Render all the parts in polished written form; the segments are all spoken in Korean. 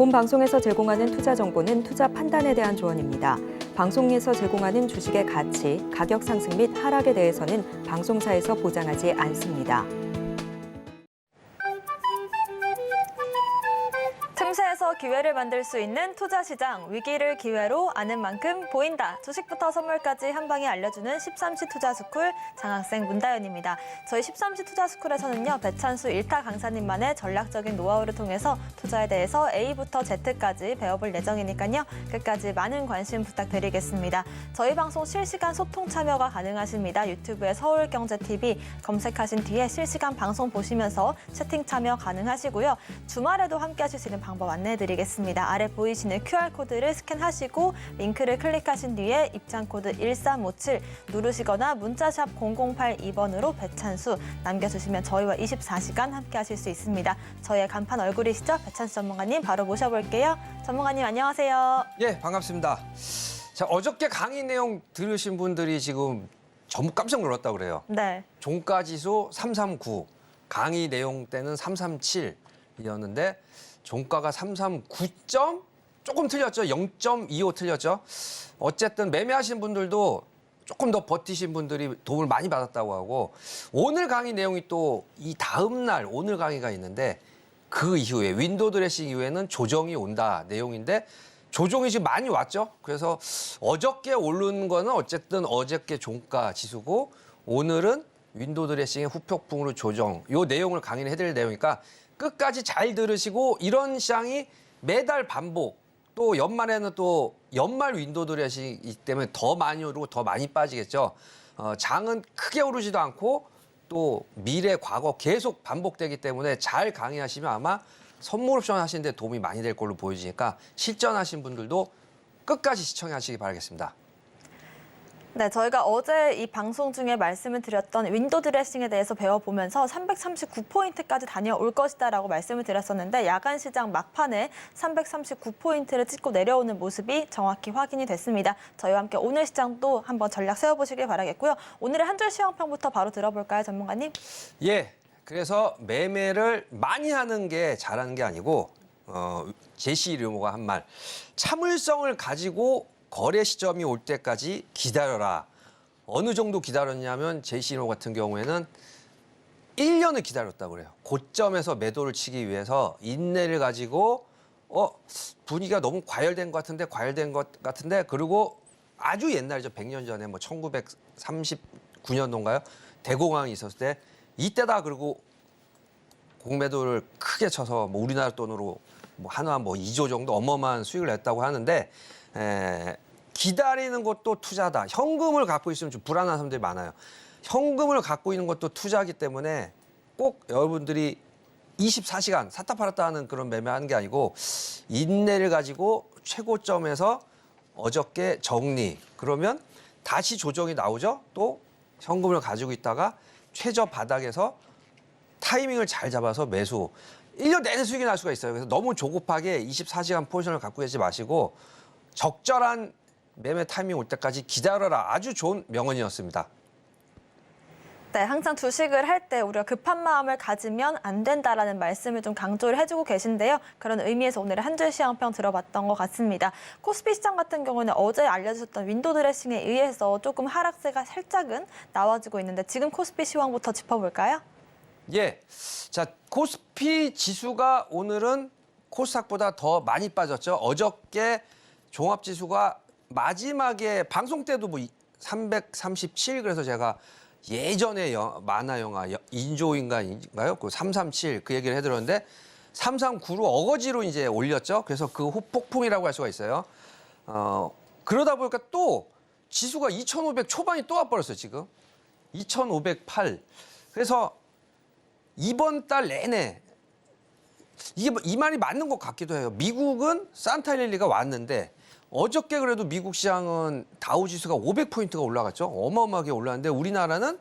본 방송에서 제공하는 투자 정보는 투자 판단에 대한 조언입니다. 방송에서 제공하는 주식의 가치, 가격 상승 및 하락에 대해서는 방송사에서 보장하지 않습니다. 틈새에서 기회를 만들 수 있는 투자시장, 위기를 기회로 아는 만큼 보인다. 주식부터 선물까지 한 방에 알려주는 13시 투자스쿨 장학생 문다연입니다. 저희 13시 투자스쿨에서는요, 배찬수 1타 강사님만의 전략적인 노하우를 통해서 투자에 대해서 A부터 Z까지 배워볼 예정이니까요. 끝까지 많은 관심 부탁드리겠습니다. 저희 방송 실시간 소통 참여가 가능하십니다. 유튜브에 서울경제TV 검색하신 뒤에 실시간 방송 보시면서 채팅 참여 가능하시고요. 주말에도 함께 하실 수 있는 방법 안내해드리겠습니다. 아래 보이시는 QR코드를 스캔하시고 링크를 클릭하신 뒤에 입장코드 1357 누르시거나 문자샵 0082번으로 배찬수 남겨주시면 저희와 24시간 함께 하실 수 있습니다. 저희의 간판 얼굴이시죠? 배찬수 전문가님 바로 모셔볼게요. 전문가님 안녕하세요. 예, 반갑습니다. 자, 어저께 강의 내용 들으신 분들이 지금 전부 깜짝 놀랐다고 그래요. 네. 종가지수 339, 강의 내용 때는 337이었는데 종가가 339점 조금 틀렸죠. 0.25 틀렸죠. 어쨌든 매매하신 분들도 조금 더 버티신 분들이 도움을 많이 받았다고 하고 오늘 강의 내용이 또 이 다음 날 오늘 강의가 있는데 그 이후에 윈도우 드레싱 이후에는 조정이 온다 내용인데 조정이 지금 많이 왔죠. 그래서 어저께 오른 거는 어쨌든 어저께 종가 지수고 오늘은 윈도우 드레싱의 후폭풍으로 조정 이 내용을 강의를 해드릴 내용이니까 끝까지 잘 들으시고 이런 시장이 매달 반복 또 연말에는 또 연말 윈도우 드레싱이기 때문에 더 많이 오르고 더 많이 빠지겠죠. 장은 크게 오르지도 않고 또 미래 과거 계속 반복되기 때문에 잘 강의하시면 아마 선물 옵션 하시는 데 도움이 많이 될 걸로 보여지니까 실전하신 분들도 끝까지 시청하시기 바라겠습니다. 네, 저희가 어제 이 방송 중에 말씀을 드렸던 윈도우 드레싱에 대해서 배워보면서 339포인트까지 다녀올 것이다라고 말씀을 드렸었는데 야간 시장 막판에 339포인트를 찍고 내려오는 모습이 정확히 확인이 됐습니다. 저희와 함께 오늘 시장도 한번 전략 세워보시길 바라겠고요. 오늘의 한 줄 시황평부터 바로 들어볼까요, 전문가님? 예, 그래서 매매를 많이 하는 게 잘하는 게 아니고 제시 류모가 한 말, 참을성을 가지고 거래 시점이 올 때까지 기다려라. 어느 정도 기다렸냐면 제시노 같은 경우에는 1년을 기다렸다고 그래요. 고점에서 매도를 치기 위해서 인내를 가지고 분위기가 너무 과열된 것 같은데 그리고 아주 옛날이죠. 100년 전에 뭐 1939년도인가요? 대공황이 있었을 때 이때다 그리고 공매도를 크게 쳐서 뭐 우리나라 돈으로 뭐 한화 뭐 2조 정도 어마어마한 수익을 냈다고 하는데 기다리는 것도 투자다. 현금을 갖고 있으면 좀 불안한 사람들이 많아요. 현금을 갖고 있는 것도 투자이기 때문에 꼭 여러분들이 24시간 샀다 팔았다 하는 그런 매매하는 게 아니고 인내를 가지고 최고점에서 어저께 정리. 그러면 다시 조정이 나오죠. 또 현금을 가지고 있다가 최저 바닥에서 타이밍을 잘 잡아서 매수. 1년 내내 수익이 날 수가 있어요. 그래서 너무 조급하게 24시간 포지션을 갖고 계시지 마시고 적절한 매매 타이밍 올 때까지 기다려라. 아주 좋은 명언이었습니다. 네, 항상 주식을 할 때 우리가 급한 마음을 가지면 안 된다라는 말씀을 좀 강조를 해주고 계신데요. 그런 의미에서 오늘의 한 줄 시황평 들어봤던 것 같습니다. 코스피 시장 같은 경우는 어제 알려주셨던 윈도우 드레싱에 의해서 조금 하락세가 살짝은 나와주고 있는데 지금 코스피 시황부터 짚어볼까요? 예, 자 코스피 지수가 오늘은 코스닥보다 더 많이 빠졌죠. 어저께 종합지수가 마지막에 방송 때도 뭐 337 그래서 제가 예전에 만화 영화 인조인간인가요? 그 337 그 얘기를 해드렸는데 339로 어거지로 이제 올렸죠. 그래서 그 후폭풍이라고 할 수가 있어요. 그러다 보니까 또 지수가 2,500 초반이 또 와버렸어요. 지금 2,508. 그래서 이번 달 내내 이 말이 맞는 것 같기도 해요. 미국은 산타 랠리가 왔는데 어저께 그래도 미국 시장은 다우지수가 500포인트가 올라갔죠. 어마어마하게 올랐는데 우리나라는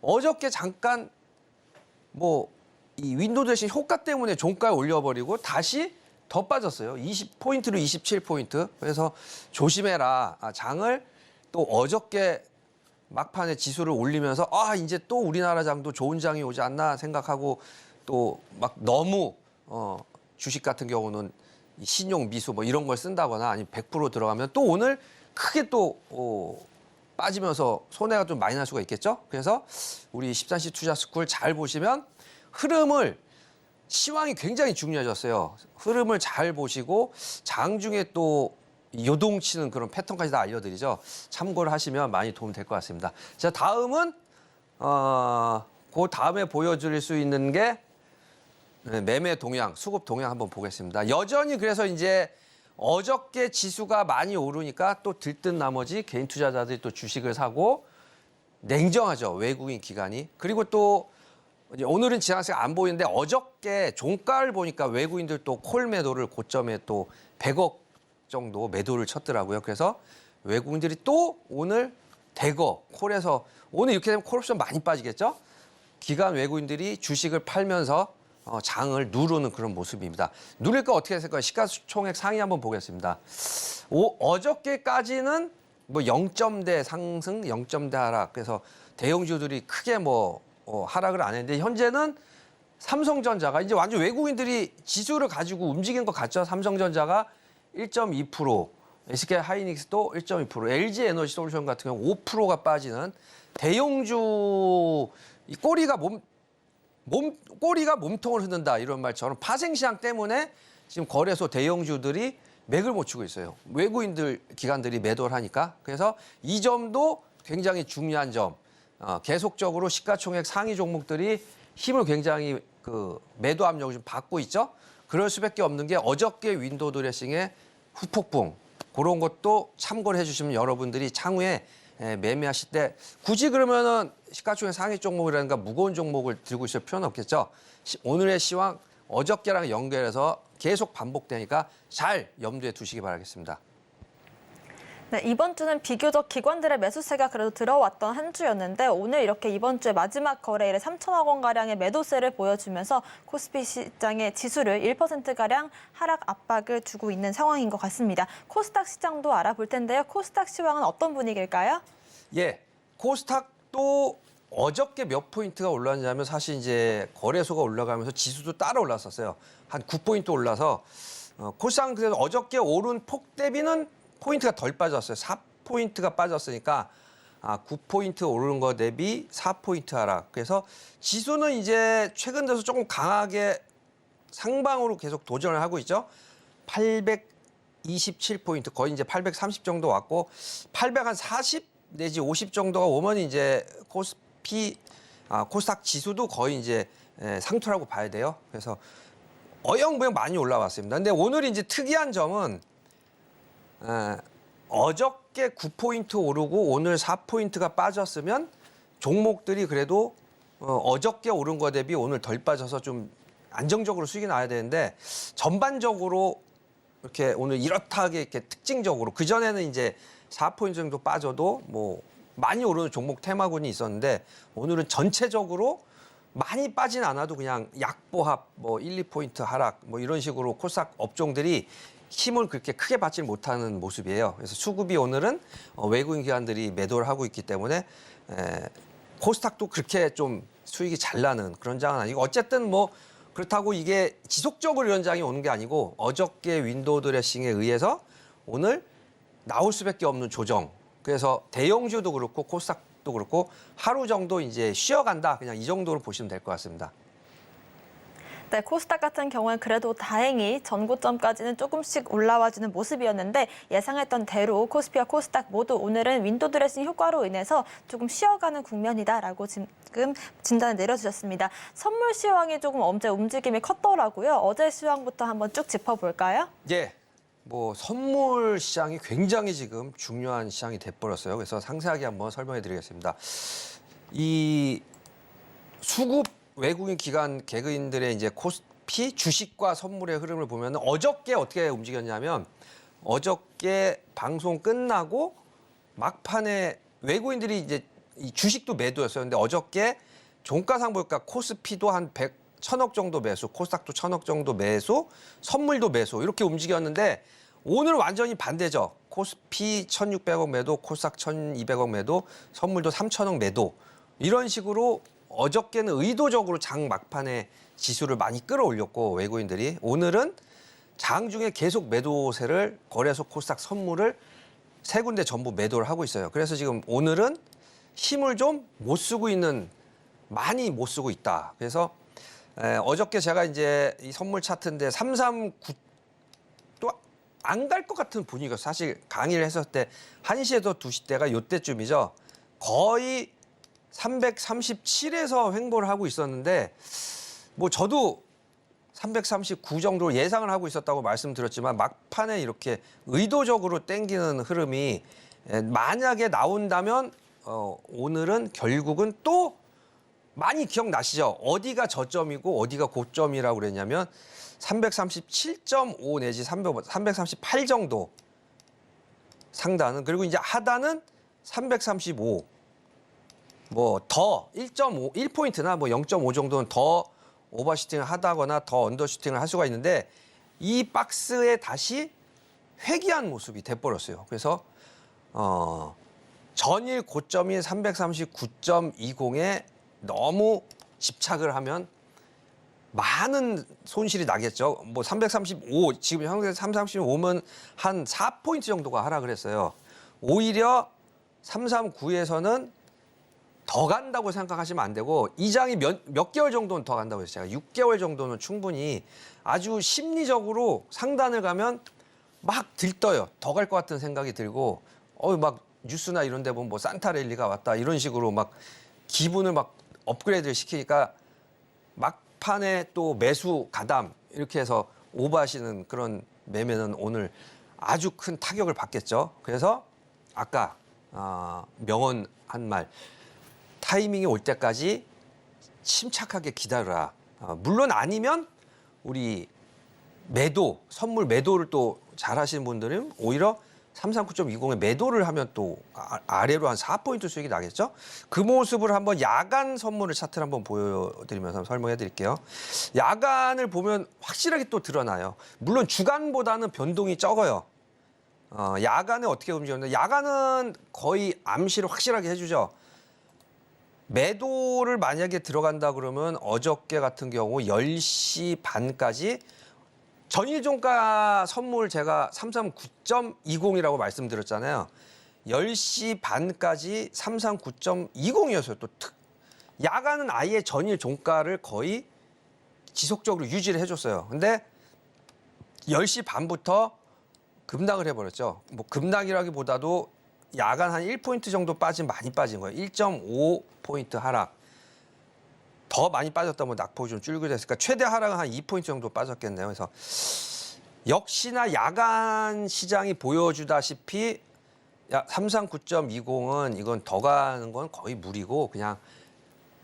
어저께 잠깐 뭐 이 윈도우 드레싱 효과 때문에 종가에 올려버리고 다시 더 빠졌어요. 20포인트로 27포인트. 그래서 조심해라. 장을 또 어저께 막판에 지수를 올리면서 이제 또 우리나라 장도 좋은 장이 오지 않나 생각하고 또 막 너무 주식 같은 경우는 이 신용 미수 뭐 이런 걸 쓴다거나 아니면 100% 들어가면 또 오늘 크게 또 빠지면서 손해가 좀 많이 날 수가 있겠죠. 그래서 우리 13시 투자 스쿨 잘 보시면 흐름을 시황이 굉장히 중요해졌어요. 흐름을 잘 보시고 장중에 또 요동치는 그런 패턴까지 다 알려드리죠. 참고를 하시면 많이 도움 될 것 같습니다. 자, 다음은 그 다음에 보여드릴 수 있는 게 매매 동향, 수급 동향 한번 보겠습니다. 여전히 그래서 이제 어저께 지수가 많이 오르니까 또 들뜬 나머지 개인 투자자들이 또 주식을 사고 냉정하죠. 외국인 기관이. 그리고 또 이제 오늘은 지나가서 안 보이는데 어저께 종가를 보니까 외국인들 또 콜 매도를 고점에 또 100억 정도 매도를 쳤더라고요. 그래서 외국인들이 또 오늘 대거 콜에서 오늘 이렇게 되면 콜옵션 많이 빠지겠죠? 기관 외국인들이 주식을 팔면서 장을 누르는 그런 모습입니다. 누릴 거 어떻게 했을까요? 시가총액 상위 한번 보겠습니다. 어저께까지는 뭐 0점대 상승, 0점대 하락. 그래서 대형주들이 크게 뭐 하락을 안 했는데 현재는 삼성전자가 이제 완전 외국인들이 지수를 가지고 움직인 것 같죠. 삼성전자가 1.2%, SK 하이닉스도 1.2%, LG 에너지 솔루션 같은 경우 5%가 빠지는 대형주 이 꼬리가 몸통을 흔든다 이런 말처럼 파생시장 때문에 지금 거래소 대형주들이 맥을 못 추고 있어요. 외국인들 기관들이 매도를 하니까. 그래서 이 점도 굉장히 중요한 점. 계속적으로 시가총액 상위 종목들이 힘을 굉장히 그 매도 압력을 좀 받고 있죠. 그럴 수밖에 없는 게 어저께 윈도우 드레싱의 후폭풍. 그런 것도 참고를 해주시면 여러분들이 향후에 매매하실 때 굳이 그러면은 시가총액 상위 종목이라든가 무거운 종목을 들고 있을 필요는 없겠죠. 오늘의 시황 어저께랑 연결해서 계속 반복되니까 잘 염두에 두시기 바라겠습니다. 네, 이번 주는 비교적 기관들의 매수세가 그래도 들어왔던 한 주였는데 오늘 이렇게 이번 주에 마지막 거래일에 3천억 원가량의 매도세를 보여주면서 코스피 시장의 지수를 1%가량 하락 압박을 주고 있는 상황인 것 같습니다. 코스닥 시장도 알아볼 텐데요. 코스닥 시황은 어떤 분위기일까요? 예, 코스닥도 어저께 몇 포인트가 올랐냐면 사실 이제 거래소가 올라가면서 지수도 따라 올랐었어요. 한 9포인트 올라서 코스닥은 그래서 어저께 오른 폭 대비는 포인트가 덜 빠졌어요. 4포인트가 빠졌으니까 9포인트 오르는 거 대비 4포인트 하락. 그래서 지수는 이제 최근 들어서 조금 강하게 상방으로 계속 도전을 하고 있죠. 827포인트 거의 이제 830 정도 왔고 840 내지 50 정도가 오면 이제 코스닥 지수도 거의 이제 상투라고 봐야 돼요. 그래서 어영부영 많이 올라왔습니다. 근데 오늘 이제 특이한 점은 어저께 9포인트 오르고 오늘 4포인트가 빠졌으면 종목들이 그래도 어저께 오른 거 대비 오늘 덜 빠져서 좀 안정적으로 수익이 나야 되는데 전반적으로 이렇게 오늘 이렇다하게 이렇게 특징적으로 그전에는 이제 4포인트 정도 빠져도 뭐 많이 오르는 종목 테마군이 있었는데 오늘은 전체적으로 많이 빠진 않아도 그냥 약보합 뭐 1, 2포인트 하락 뭐 이런 식으로 코스닥 업종들이 힘을 그렇게 크게 받지 못하는 모습이에요. 그래서 수급이 오늘은 외국인 기관들이 매도를 하고 있기 때문에 코스닥도 그렇게 좀 수익이 잘 나는 그런 장은 아니고 어쨌든 뭐 그렇다고 이게 지속적으로 이런 장이 오는 게 아니고 어저께 윈도우 드레싱에 의해서 오늘 나올 수밖에 없는 조정. 그래서 대형주도 그렇고 코스닥도 그렇고 하루 정도 이제 쉬어간다. 그냥 이 정도로 보시면 될 것 같습니다. 네, 코스닥 같은 경우는 그래도 다행히 전고점까지는 조금씩 올라와주는 모습이었는데 예상했던 대로 코스피와 코스닥 모두 오늘은 윈도우 드레싱 효과로 인해서 조금 쉬어가는 국면이다라고 지금 진단을 내려주셨습니다. 선물 시황이 조금 어제 움직임이 컸더라고요. 어제 시황부터 한번 쭉 짚어볼까요? 예. 뭐 선물 시장이 굉장히 지금 중요한 시장이 돼버렸어요. 그래서 상세하게 한번 설명해 드리겠습니다. 이 수급 외국인 기관 개그인들의 이제 코스피 주식과 선물의 흐름을 보면 어저께 어떻게 움직였냐면 어저께 방송 끝나고 막판에 외국인들이 이제 이 주식도 매도였어요. 근데 어저께 종가상 보니까 코스피도 한 1,000억 정도 매수, 코스닥도 1,000억 정도 매수, 선물도 매수 이렇게 움직였는데 오늘 완전히 반대죠. 코스피 1,600억 매도, 코스닥 1,200억 매도, 선물도 3,000억 매도 이런 식으로 어저께는 의도적으로 장 막판에 지수를 많이 끌어올렸고 외국인들이 오늘은 장중에 계속 매도세를 거래소 코스닥 선물을 세 군데 전부 매도를 하고 있어요. 그래서 지금 오늘은 힘을 좀 못 쓰고 있는, 많이 못 쓰고 있다. 그래서 어저께 제가 이제 이 선물 차트인데 339 또 안 갈 것 같은 분위기가 사실 강의를 했을 때 1시에도 2시 때가 요때쯤이죠. 거의 337에서 횡보를 하고 있었는데 뭐 저도 339 정도로 예상을 하고 있었다고 말씀드렸지만 막판에 이렇게 의도적으로 땡기는 흐름이 만약에 나온다면 오늘은 결국은 또 많이 기억나시죠? 어디가 저점이고 어디가 고점이라고 그랬냐면 337.5 내지 338 정도 상단은, 그리고 이제 하단은 335. 뭐 더 1.5, 1포인트나 뭐 0.5 정도는 더 오버슈팅을 하다거나 더 언더슈팅을 할 수가 있는데 이 박스에 다시 회귀한 모습이 돼버렸어요. 그래서 전일 고점이 339.20에 너무 집착을 하면 많은 손실이 나겠죠. 뭐 335, 지금 현재 335면 한 4포인트 정도가 하락을 했어요. 오히려 339에서는 더 간다고 생각하시면 안 되고, 이 장이 몇 개월 정도는 더 간다고 했어요. 제가 6개월 정도는 충분히 아주 심리적으로 상단을 가면 막 들떠요. 더 갈 것 같은 생각이 들고, 막 뉴스나 이런 데 보면 뭐 산타랠리가 왔다 이런 식으로 막 기분을 막 업그레이드를 시키니까 막판에 또 매수 가담 이렇게 해서 오버하시는 그런 매매는 오늘 아주 큰 타격을 받겠죠. 그래서 아까 명언 한 말, 타이밍이 올 때까지 침착하게 기다려라. 물론 아니면 우리 매도, 선물 매도를 또 잘하시는 분들은 오히려 339.20에 매도를 하면 또 아래로 한 4포인트 수익이 나겠죠. 그 모습을 한번 야간 선물을 차트를 한번 보여드리면서 설명해 드릴게요. 야간을 보면 확실하게 또 드러나요. 물론 주간보다는 변동이 적어요. 야간에 어떻게 움직였는데, 야간은 거의 암시를 확실하게 해주죠. 매도를 만약에 들어간다 그러면 어저께 같은 경우 10시 반까지 전일 종가 선물 제가 339.20이라고 말씀드렸잖아요. 10시 반까지 339.20이었어요. 또 야간은 아예 전일 종가를 거의 지속적으로 유지를 해줬어요. 근데 10시 반부터 급락을 해버렸죠. 뭐 급락이라기보다도 야간 한 1포인트 정도 많이 빠진 거예요. 1.5포인트 하락. 더 많이 빠졌다면 낙폭이 좀 줄게 됐으니까 최대 하락은 한 2포인트 정도 빠졌겠네요. 그래서 역시나 야간 시장이 보여주다시피 339.20은 이건 더 가는 건 거의 무리고, 그냥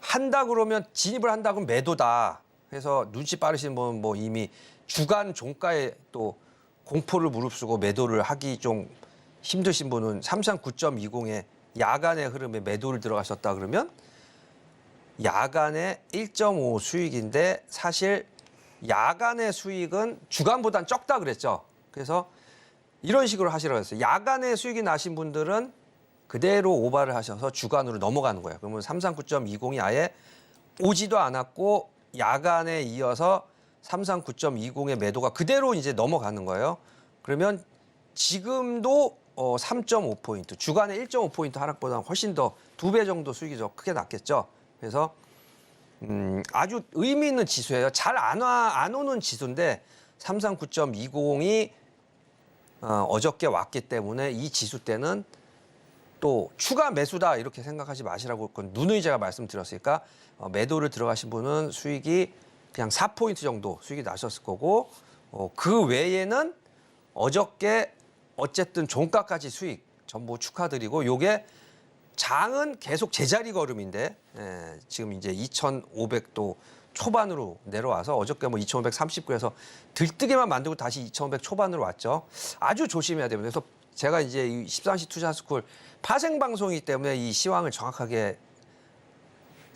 한다 그러면 진입을 한다 그러면 매도다. 그래서 눈치 빠르신 분은 뭐 이미 주간 종가에 또 공포를 무릅쓰고 매도를 하기 좀 힘드신 분은 339.20에 야간의 흐름에 매도를 들어가셨다 그러면 야간의 1.5 수익인데, 사실 야간의 수익은 주간보단 적다 그랬죠. 그래서 이런 식으로 하시라고 했어요. 야간의 수익이 나신 분들은 그대로 오바를 하셔서 주간으로 넘어가는 거예요. 그러면 339.20이 아예 오지도 않았고 야간에 이어서 339.20의 매도가 그대로 이제 넘어가는 거예요. 그러면 지금도 3.5포인트, 주간에 1.5포인트 하락보다 훨씬 더 2배 정도 수익이 더 크게 났겠죠. 그래서 아주 의미 있는 지수예요. 잘 안 오는 지수인데 339.20이 어저께 왔기 때문에 이 지수 때는 또 추가 매수다 이렇게 생각하지 마시라고 그건 누누이 제가 말씀드렸으니까 매도를 들어가신 분은 수익이 그냥 4포인트 정도 수익이 나셨을 거고, 그 외에는 어저께 어쨌든 종가까지 수익 전부 축하드리고, 요게 장은 계속 제자리 걸음인데 지금 이제 2,500도 초반으로 내려와서 어저께 뭐 2,539에서 들뜨게만 만들고 다시 2,500 초반으로 왔죠. 아주 조심해야 됩니다. 그래서 제가 이제 이 14시 투자 스쿨 파생 방송이기 때문에 이 시황을 정확하게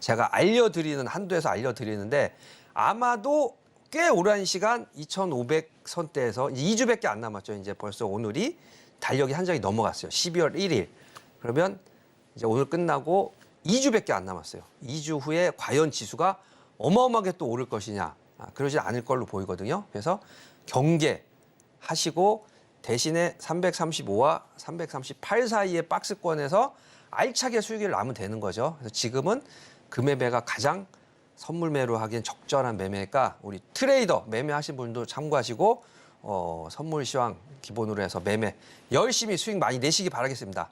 제가 알려드리는 한도에서 알려드리는데, 아마도 꽤 오랜 시간 2,500선대에서 2주밖에 안 남았죠. 이제 벌써 오늘이 달력이 한 장이 넘어갔어요. 12월 1일. 그러면 이제 오늘 끝나고 2주밖에 안 남았어요. 2주 후에 과연 지수가 어마어마하게 또 오를 것이냐. 그러지 않을 걸로 보이거든요. 그래서 경계하시고 대신에 335와 338 사이의 박스권에서 알차게 수익을 나면 되는 거죠. 그래서 지금은 그 매매가 가장 선물 매로 하기엔 적절한 매매가 우리 트레이더 매매하신 분도 참고하시고 선물 시황 기본으로 해서 매매 열심히 수익 많이 내시기 바라겠습니다.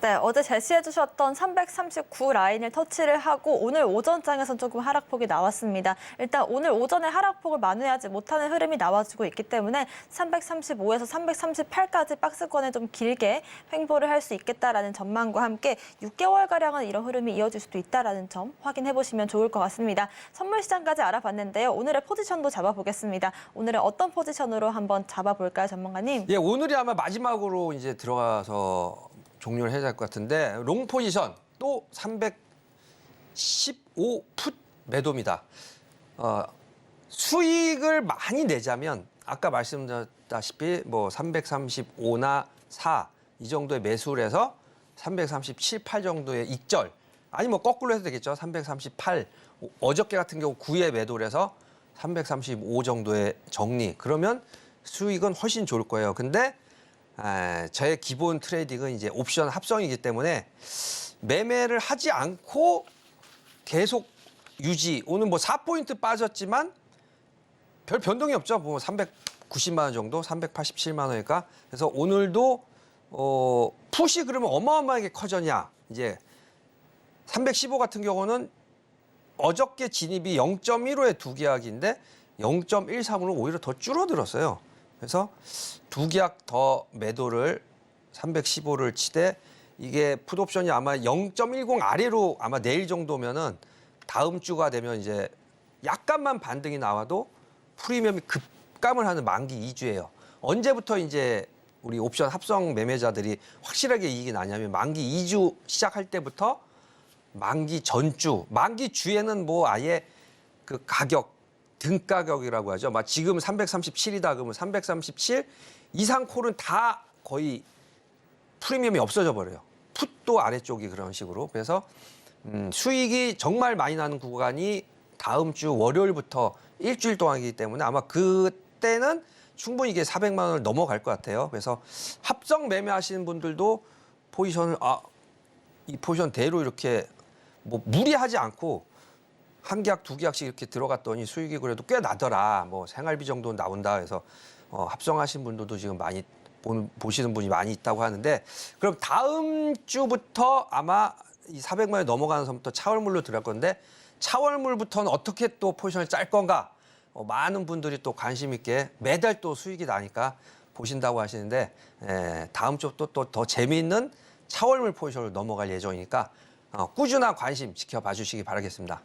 네, 어제 제시해 주셨던 339 라인을 터치를 하고 오늘 오전장에선 조금 하락폭이 나왔습니다. 일단 오늘 오전에 하락폭을 만회하지 못하는 흐름이 나와주고 있기 때문에 335에서 338까지 박스권에 좀 길게 횡보를 할 수 있겠다라는 전망과 함께 6개월가량은 이런 흐름이 이어질 수도 있다라는 점 확인해 보시면 좋을 것 같습니다. 선물 시장까지 알아봤는데요. 오늘의 포지션도 잡아보겠습니다. 오늘은 어떤 포지션으로 한번 잡아볼까요, 전문가님? 예, 오늘이 아마 마지막으로 이제 들어가서 종료를 해야 될 것 같은데 롱 포지션 또 315풋 매도입니다. 수익을 많이 내자면 아까 말씀드렸다시피 뭐 335나 4 이 정도의 매수를 해서 337, 8 정도의 익절 아니 뭐 거꾸로 해도 되겠죠. 338 어저께 같은 경우 9에 매도를 해서 335 정도의 정리 그러면 수익은 훨씬 좋을 거예요. 근데 저의 기본 트레이딩은 이제 옵션 합성이기 때문에 매매를 하지 않고 계속 유지. 오늘 뭐 4포인트 빠졌지만 별 변동이 없죠. 뭐 390만 원 정도, 387만 원이니까. 그래서 오늘도 풋이 그러면 어마어마하게 커졌냐. 이제 315 같은 경우는 어저께 진입이 0.15의 두 계약인데 0.13으로 오히려 더 줄어들었어요. 그래서 두 계약 더 매도를 315를 치되 이게 풋옵션이 아마 0.10 아래로 아마 내일 정도면은 다음 주가 되면 이제 약간만 반등이 나와도 프리미엄이 급감을 하는 만기 2주예요. 언제부터 이제 우리 옵션 합성 매매자들이 확실하게 이익이 나냐면 만기 2주 시작할 때부터 만기 전주, 만기 주에는 뭐 아예 그 가격 등가격이라고 하죠. 막 지금 337이다 그러면 337 이상 콜은 다 거의 프리미엄이 없어져 버려요. 풋도 아래쪽이 그런 식으로. 그래서 수익이 정말 많이 나는 구간이 다음 주 월요일부터 일주일 동안이기 때문에 아마 그때는 충분히 이게 400만 원을 넘어갈 것 같아요. 그래서 합성 매매하시는 분들도 포지션을 이 포지션대로 이렇게 뭐 무리하지 않고 한 계약, 두 계약씩 이렇게 들어갔더니 수익이 그래도 꽤 나더라. 뭐 생활비 정도 나온다 해서 합성하신 분들도 지금 많이 보시는 분이 많이 있다고 하는데 그럼 다음 주부터 아마 이 400만 원이 넘어가는 선부터 차월물로 들어갈 건데 차월물부터는 어떻게 또 포지션을 짤 건가? 많은 분들이 또 관심 있게 매달 또 수익이 나니까 보신다고 하시는데 다음 주부터 또 더 재미있는 차월물 포지션으로 넘어갈 예정이니까 꾸준한 관심 지켜봐 주시기 바라겠습니다.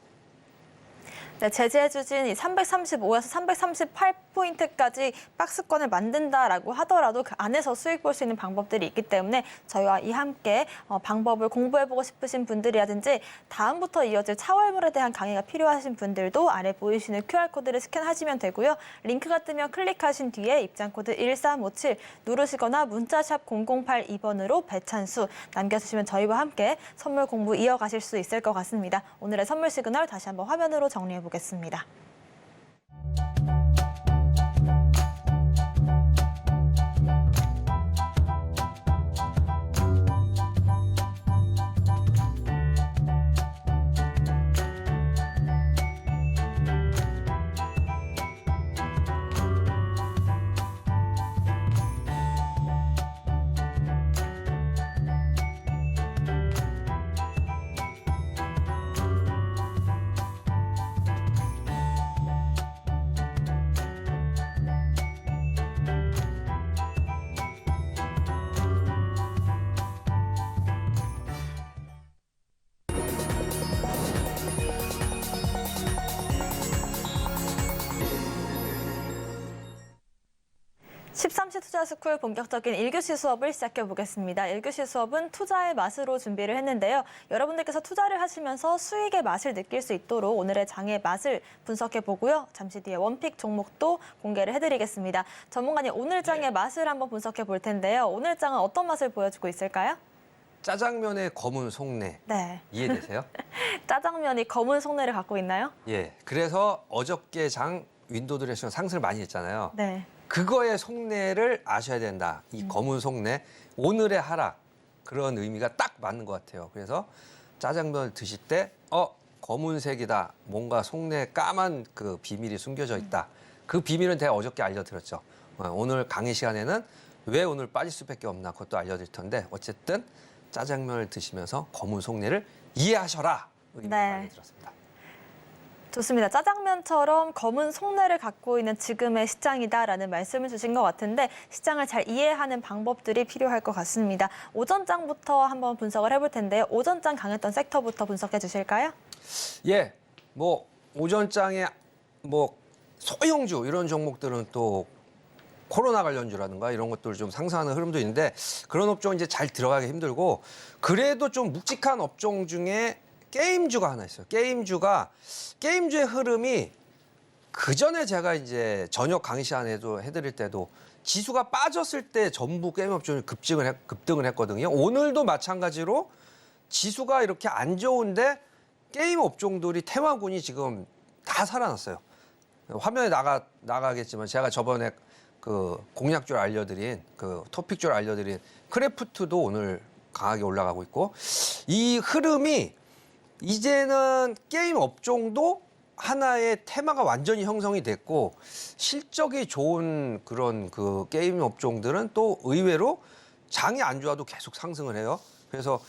네, 제시해주신 이 335에서 338포인트까지 박스권을 만든다라고 하더라도 그 안에서 수익 볼 수 있는 방법들이 있기 때문에 저희와 이 함께 방법을 공부해보고 싶으신 분들이라든지 다음부터 이어질 차월물에 대한 강의가 필요하신 분들도 아래 보이시는 QR코드를 스캔하시면 되고요. 링크가 뜨면 클릭하신 뒤에 입장코드 1357 누르시거나 문자샵 0082번으로 배찬수 남겨주시면 저희와 함께 선물 공부 이어가실 수 있을 것 같습니다. 오늘의 선물 시그널 다시 한번 화면으로 정리해보겠습니다. 13시 투자스쿨 본격적인 1교시 수업을 시작해 보겠습니다. 1교시 수업은 투자의 맛으로 준비를 했는데요. 여러분들께서 투자를 하시면서 수익의 맛을 느낄 수 있도록 오늘의 장의 맛을 분석해 보고요. 잠시 뒤에 원픽 종목도 공개를 해드리겠습니다. 전문가님, 오늘 장의 맛을 한번 분석해 볼 텐데요. 오늘 장은 어떤 맛을 보여주고 있을까요? 짜장면의 검은 속내 네. 이해되세요? 짜장면이 검은 속내를 갖고 있나요? 예. 그래서 어저께 장 윈도우 드레싱 상승을 많이 했잖아요. 네. 그거의 속내를 아셔야 된다. 이 검은 속내, 오늘의 하락 그런 의미가 딱 맞는 것 같아요. 그래서 짜장면을 드실 때 검은색이다. 뭔가 속내에 까만 그 비밀이 숨겨져 있다. 그 비밀은 제가 어저께 알려드렸죠. 오늘 강의 시간에는 왜 오늘 빠질 수밖에 없나 그것도 알려드릴 텐데 어쨌든 짜장면을 드시면서 검은 속내를 이해하셔라. 의미를 네. 알려드렸습니다. 좋습니다. 짜장면처럼 검은 속내를 갖고 있는 지금의 시장이다라는 말씀을 주신 것 같은데 시장을 잘 이해하는 방법들이 필요할 것 같습니다. 오전장부터 한번 분석을 해볼 텐데요. 오전장 강했던 섹터부터 분석해 주실까요? 예, 뭐 오전장에 뭐 소형주 이런 종목들은 또 코로나 관련주라든가 이런 것들을 좀 상승하는 흐름도 있는데 그런 업종은 이제 잘 들어가기 힘들고 그래도 좀 묵직한 업종 중에 게임주가 하나 있어요. 게임주의 흐름이 그 전에 제가 이제 저녁 강의 시간에도 해드릴 때도 지수가 빠졌을 때 전부 게임 업종이 급등을 했거든요. 오늘도 마찬가지로 지수가 이렇게 안 좋은데 게임 업종들이 테마군이 지금 다 살아났어요. 화면에 나가겠지만 제가 저번에 그 공략줄 알려드린 그 토픽줄 알려드린 크래프트도 오늘 강하게 올라가고 있고 이 흐름이 이제는 게임 업종도 하나의 테마가 완전히 형성이 됐고 실적이 좋은 그런 그 게임 업종들은 또 의외로 장이 안 좋아도 계속 상승을 해요. 그래서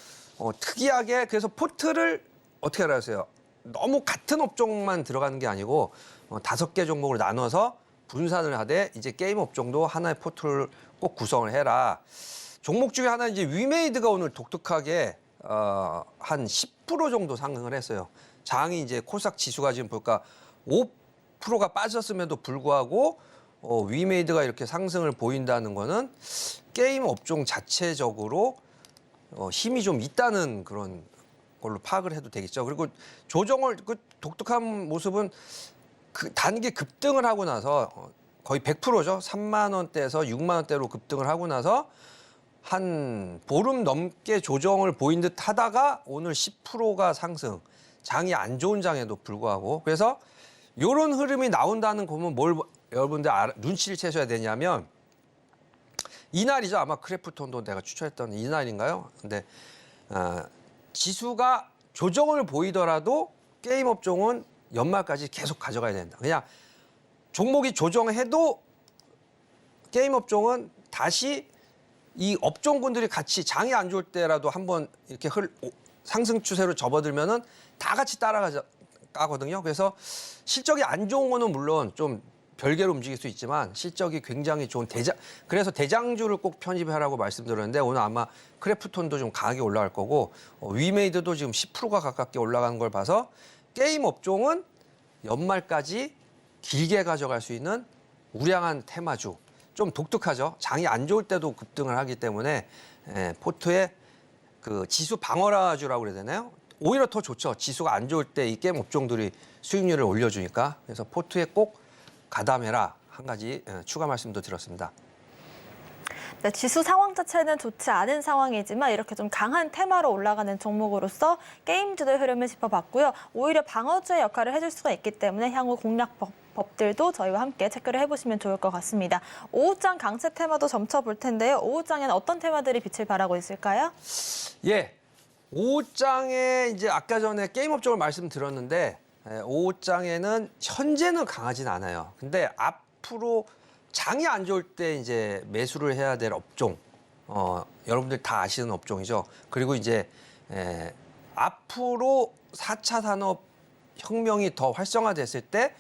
특이하게 그래서 포트를 어떻게 알아세요? 너무 같은 업종만 들어가는 게 아니고 5개 종목으로 나눠서 분산을 하되 이제 게임 업종도 하나의 포트를 꼭 구성을 해라. 종목 중에 하나 이제 위메이드가 오늘 독특하게 한 10% 정도 상승을 했어요. 장이 이제 코스닥 지수가 지금 볼까 5%가 빠졌음에도 불구하고 위메이드가 이렇게 상승을 보인다는 거는 게임 업종 자체적으로 힘이 좀 있다는 그런 걸로 파악을 해도 되겠죠. 그리고 조정을 그 독특한 모습은 그 단기 급등을 하고 나서 거의 100%죠. 3만 원대에서 6만 원대로 급등을 하고 나서 한 보름 넘게 조정을 보인 듯 하다가 오늘 10%가 상승. 장이 안 좋은 장에도 불구하고. 그래서 이런 흐름이 나온다는 거 보면 뭘 여러분들 눈치를 채셔야 되냐면 이날이죠. 아마 크래프톤도 내가 추천했던 이날인가요? 근데 지수가 조정을 보이더라도 게임 업종은 연말까지 계속 가져가야 된다. 그냥 종목이 조정해도 게임 업종은 다시 이 업종군들이 같이 장이 안 좋을 때라도 한번 이렇게 상승 추세로 접어들면은 다 같이 따라가거든요. 그래서 실적이 안 좋은 거는 물론 좀 별개로 움직일 수 있지만 실적이 굉장히 좋은 그래서 대장주를 꼭 편입하라고 말씀드렸는데 오늘 아마 크래프톤도 좀 강하게 올라갈 거고 위메이드도 지금 10%가 가깝게 올라가는 걸 봐서 게임 업종은 연말까지 길게 가져갈 수 있는 우량한 테마주. 좀 독특하죠. 장이 안 좋을 때도 급등을 하기 때문에 포트에 그 지수 방어라주라고 그래야 되나요? 오히려 더 좋죠. 지수가 안 좋을 때 이 게임 업종들이 수익률을 올려주니까. 그래서 포트에 꼭 가담해라. 한 가지 추가 말씀도 드렸습니다. 네, 지수 상황 자체는 좋지 않은 상황이지만 이렇게 좀 강한 테마로 올라가는 종목으로서 게임주의 흐름을 짚어봤고요. 오히려 방어주의 역할을 해줄 수가 있기 때문에 향후 공략법들도 저희와 함께 체크를 해보시면 좋을 것 같습니다. 오후장 강세 테마도 점쳐볼 텐데요. 오후장에는 어떤 테마들이 빛을 발하고 있을까요? 예, 오후장에 이제 아까 전에 게임 업종을 말씀드렸는데 오후장에는 현재는 강하진 않아요. 근데 앞으로 장이 안 좋을 때 이제 매수를 해야 될 업종, 여러분들 다 아시는 업종이죠. 그리고 이제 앞으로 4차 산업 혁명이 더 활성화됐을 때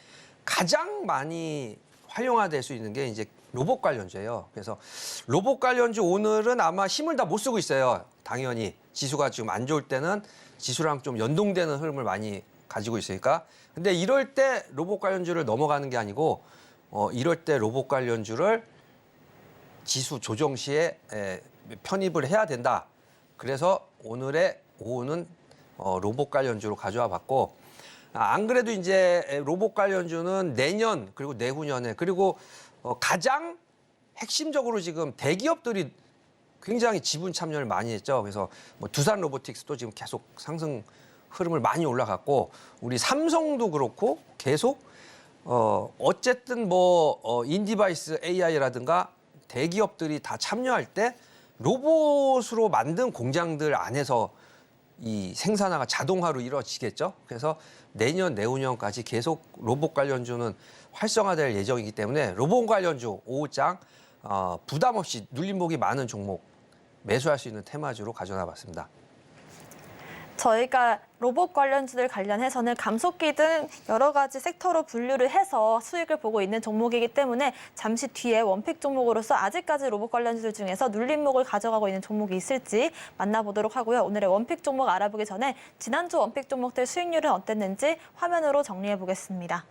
가장 많이 활용화될 수 있는 게 이제 로봇 관련주예요. 그래서 로봇 관련주 오늘은 아마 힘을 다 못 쓰고 있어요. 당연히 지수가 지금 안 좋을 때는 지수랑 좀 연동되는 흐름을 많이 가지고 있으니까. 근데 이럴 때 로봇 관련주를 넘어가는 게 아니고 이럴 때 로봇 관련주를 지수 조정 시에 편입을 해야 된다. 그래서 오늘의 오후는 로봇 관련주로 가져와 봤고 안 그래도 이제 로봇 관련주는 내년 그리고 내후년에 그리고 가장 핵심적으로 지금 대기업들이 굉장히 지분 참여를 많이 했죠. 그래서 뭐 두산 로보틱스도 지금 계속 상승 흐름을 많이 올라갔고 우리 삼성도 그렇고 계속 어쨌든 인디바이스 AI라든가 대기업들이 다 참여할 때 로봇으로 만든 공장들 안에서 이 생산화가 자동화로 이루어지겠죠. 그래서 내년, 내후년까지 계속 로봇 관련주는 활성화될 예정이기 때문에 로봇 관련주 5장 부담 없이 눌림목이 많은 종목 매수할 수 있는 테마주로 가져나봤습니다. 저희가 로봇 관련주들 관련해서는 감속기 등 여러 가지 섹터로 분류를 해서 수익을 보고 있는 종목이기 때문에 잠시 뒤에 원픽 종목으로서 아직까지 로봇 관련주들 중에서 눌림목을 가져가고 있는 종목이 있을지 만나보도록 하고요. 오늘의 원픽 종목 알아보기 전에 지난주 원픽 종목들 수익률은 어땠는지 화면으로 정리해 보겠습니다.